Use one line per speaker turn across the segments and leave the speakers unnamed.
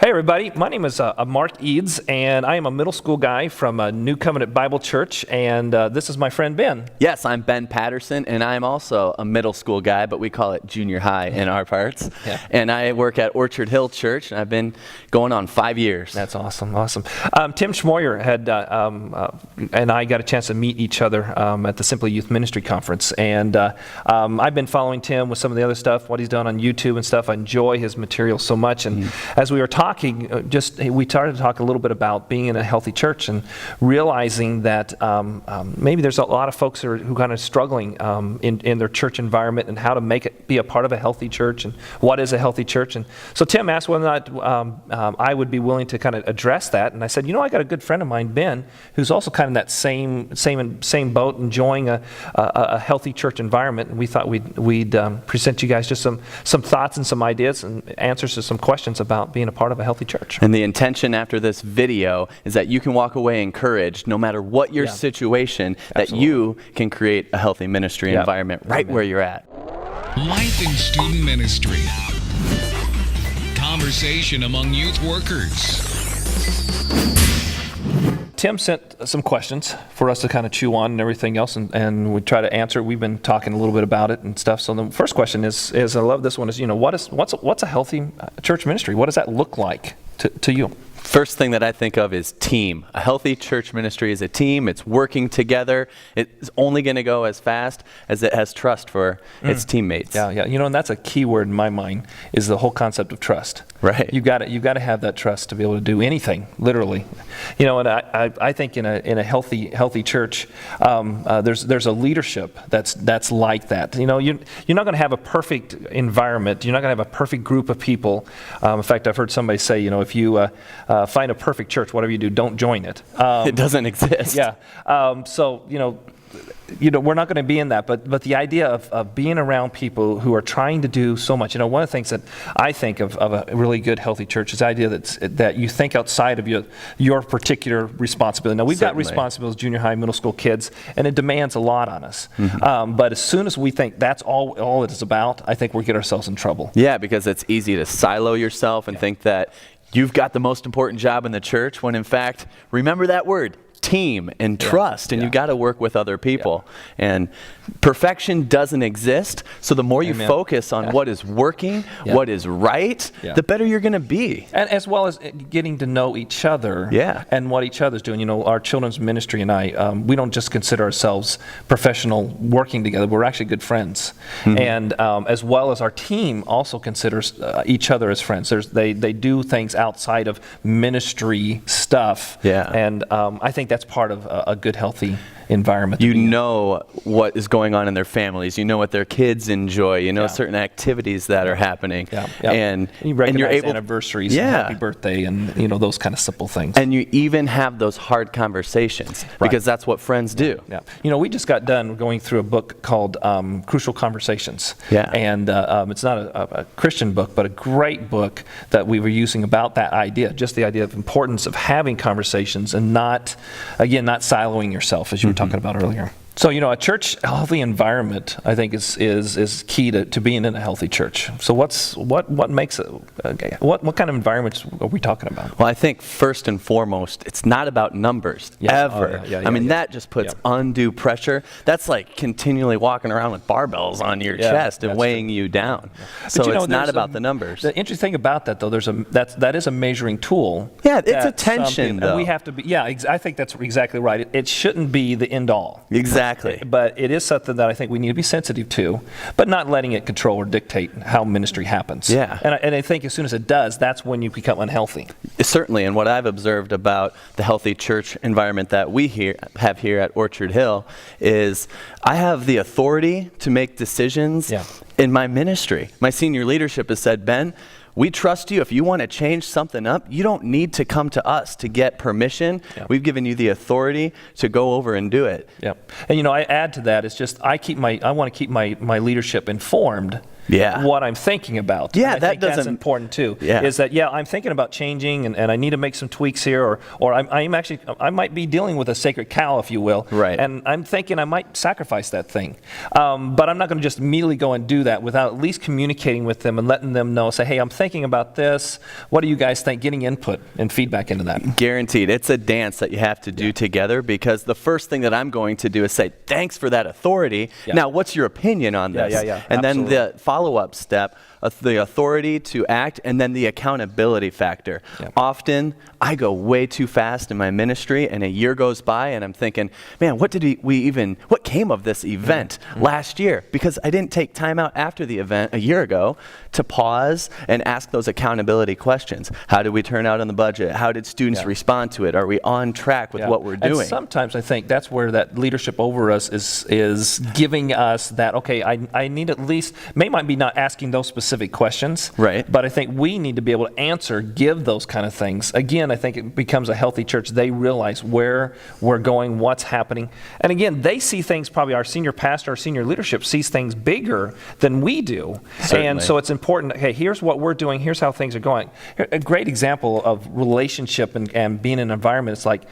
Hey everybody, my name is Mark Eads, and I am a middle school guy from New Covenant Bible Church, and this is my friend Ben.
Yes, I'm Ben Patterson, and I'm also a middle school guy, but we call it junior high in our parts.
Yeah.
And I work at Orchard Hill Church, and I've been going on 5 years.
That's awesome. Tim Schmoyer had and I got a chance to meet each other at the Simply Youth Ministry Conference, and I've been following Tim with some of the other stuff, what he's done on YouTube and stuff. I enjoy his material so much, and as we were talking, we started to talk a little bit about being in a healthy church and realizing that maybe there's a lot of folks who kind of struggling in their church environment and how to make it be a part of a healthy church and what is a healthy church. And so Tim asked whether or not I would be willing to kind of address that. And I said, I got a good friend of mine, Ben, who's also kind of in that same boat, enjoying a healthy church environment. And we thought we'd present you guys just some thoughts and some ideas and answers to some questions about being a part of a healthy church.
And the intention after this video is that you can walk away encouraged, no matter what your situation, that you can create a healthy ministry environment right where you're at.
Life in Student Ministry. Conversation among youth workers.
Tim sent some questions for us to kind of chew on and everything else, and we try to answer. We've been talking a little bit about it and stuff. So the first question is I love this one, is what's a healthy church ministry? What does that look like to you?
First thing that I think of is team. A healthy church ministry is a team. It's working together. It's only going to go as fast as it has trust for its teammates.
Yeah. And that's a key word in my mind, is the whole concept of trust.
Right.
You've got to have that trust to be able to do anything, literally. And I think in a healthy church, there's a leadership that's like that. You're not going to have a perfect environment. You're not going to have a perfect group of people. In fact, I've heard somebody say, if you find a perfect church, whatever you do, don't join it.
It doesn't exist.
Yeah. We're not going to be in that, but the idea of being around people who are trying to do so much. One of the things that I think of a really good, healthy church is the idea that you think outside of your particular responsibility. Now, we've got responsibilities, junior high, middle school kids, and it demands a lot on us. But as soon as we think that's all it is about, I think we get ourselves in trouble.
Yeah, because it's easy to silo yourself and think that you've got the most important job in the church, when in fact, remember that word, team and trust, and you've got to work with other people. And perfection doesn't exist, so the more you focus on what is working, what is right, the better you're going to be.
And as well as getting to know each other and what each other's doing. Our children's ministry and I, we don't just consider ourselves professional working together, we're actually good friends. And as well as our team also considers each other as friends. They do things outside of ministry stuff. And I think that's part of a good, healthy environment.
You know what is going on in their families. You know what their kids enjoy. You know certain activities that are happening. And
you recognize
you're able
anniversaries, and happy birthday, and those kind of simple things.
And you even have those hard conversations because that's what friends do.
We just got done going through a book called Crucial Conversations. And it's not a Christian book, but a great book that we were using about that idea, just the idea of importance of having conversations and not siloing yourself, as you were talking about earlier. So, a healthy environment, I think, is key to being in a healthy church. So what makes it, what kind of environments are we talking about?
Well, I think first and foremost, it's not about numbers, ever. That just puts undue pressure. That's like continually walking around with barbells on your chest and weighing you down. So it's not about the numbers.
The interesting thing about that, though, that is a measuring tool.
Yeah, it's attention, though.
We have to be, I think that's exactly right. It shouldn't be the end all.
Exactly.
But it is something that I think we need to be sensitive to, but not letting it control or dictate how ministry happens. And I think as soon as it does, that's when you become unhealthy.
Certainly, and what I've observed about the healthy church environment that we have here at Orchard Hill is I have the authority to make decisions in my ministry. My senior leadership has said, Ben, we trust you. If you want to change something up, you don't need to come to us to get permission. We've given you the authority to go over and do it.
And I add to that, it's just I want to keep my leadership informed what I'm thinking about.
Yeah,
and I think that's important too. Is that I'm thinking about changing, and I need to make some tweaks here, or I might be dealing with a sacred cow, if you will.
Right.
And I'm thinking I might sacrifice that thing, but I'm not going to just immediately go and do that without at least communicating with them and letting them know. Say, hey, I'm thinking about this. What do you guys think? Getting input and feedback into that.
Guaranteed. It's a dance that you have to do together, because the first thing that I'm going to do is say, thanks for that authority. Now, what's your opinion on this? And then the follow-up step, the authority to act, and then the accountability factor. Often, I go way too fast in my ministry, and a year goes by, and I'm thinking, man, what came of this event last year? Because I didn't take time out after the event a year ago to pause and ask those accountability questions. How did we turn out on the budget? How did students respond to it? Are we on track with what we're doing?
And sometimes I think that's where that leadership over us is giving us that, okay, I need at least, might be not asking those specific questions, but I think we need to be able to give those kind of things. Again, I think it becomes a healthy church. They realize where we're going, what's happening. And again, they see things, probably our senior pastor, our senior leadership sees things bigger than we do.
Certainly.
And so it's important, hey, here's what we're doing, here's how things are going. A great example of relationship and being in an environment, it's like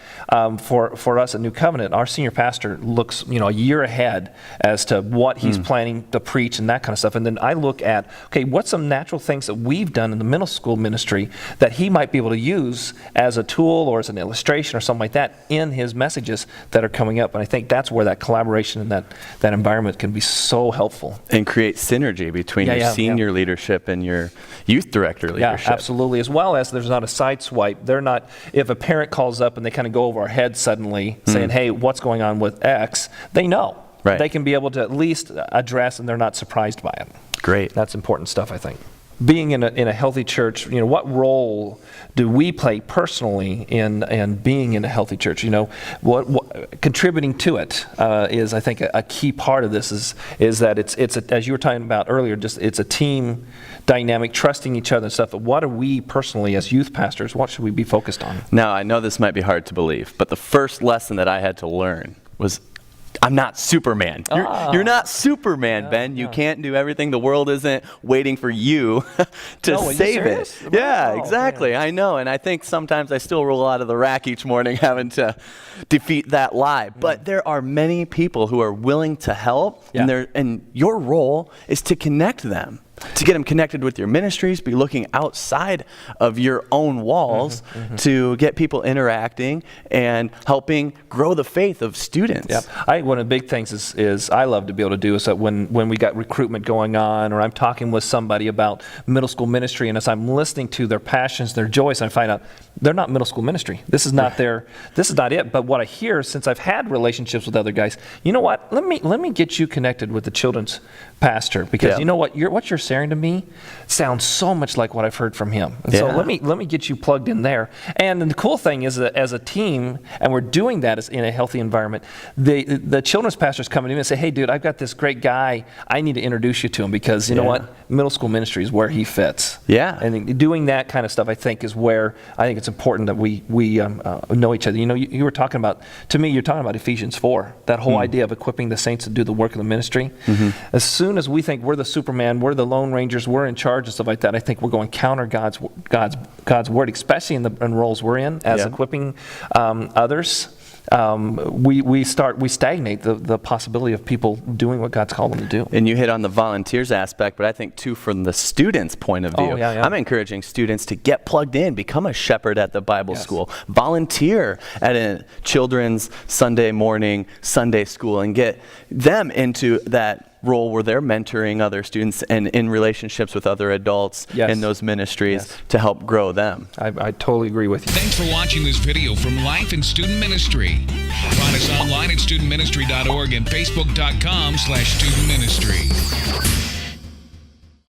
for us at New Covenant, our senior pastor looks a year ahead as to what he's planning to preach and that kind of stuff. And then I look at, okay, what's some natural things that we've done in the middle school ministry that he might be able to use as a tool or as an illustration or something like that in his messages that are coming up. And I think that's where that collaboration and that environment can be so helpful.
And create synergy between your senior leadership and your youth director leadership.
Yeah, absolutely. As well as there's not a side swipe. They're not, if a parent calls up and they kind of go over our heads suddenly saying, hey, what's going on with X, they know. They can be able to at least address, and they're not surprised by it.
Great.
That's important stuff, I think. Being in a healthy church, what role do we play personally in being in a healthy church? What contributing to it is, I think, a key part of this is that it's as you were talking about earlier, it's a team dynamic, trusting each other and stuff. But what are we personally as youth pastors? What should we be focused on?
Now, I know this might be hard to believe, but the first lesson that I had to learn was, I'm not Superman. You're not Superman, Ben. You can't do everything. The world isn't waiting for you to save it. Yeah, exactly. I know. And I think sometimes I still roll out of the rack each morning having to defeat that lie. But there are many people who are willing to help, and your role is to connect them. To get them connected with your ministries, be looking outside of your own walls to get people interacting and helping grow the faith of students.
Yeah, one of the big things is I love to be able to do is that when we got recruitment going on, or I'm talking with somebody about middle school ministry, and as I'm listening to their passions, their joys, I find out they're not middle school ministry. This is not this is not it. But what I hear, since I've had relationships with other guys, you know what? Let me get you connected with the children's pastor, because you know what you're sharing to me sounds so much like what I've heard from him. And so let me get you plugged in there. And the cool thing is that as a team, and we're doing that in a healthy environment, the children's pastors come to me and say, hey, dude, I've got this great guy. I need to introduce you to him, because you know what? Middle school ministry is where he fits. Yeah. And doing that kind of stuff, I think, is where I think it's important that we know each other. You were talking about, to me, you're talking about Ephesians 4, that whole idea of equipping the saints to do the work of the ministry. As soon as we think we're the Superman, we're the Lone Rangers, we're in charge and stuff like that, I think we're going counter God's word, especially in roles we're in as equipping others. We stagnate the possibility of people doing what God's called them to do.
And you hit on the volunteers aspect, but I think too, from the students' point of view, I'm encouraging students to get plugged in, become a shepherd at the Bible school, volunteer at a children's Sunday morning Sunday school, and get them into that role where they're mentoring other students and in relationships with other adults in those ministries to help grow them.
I totally agree with you.
Thanks for watching this video from Life in Student Ministry. Find us online at studentministry.org and facebook.com/studentministry.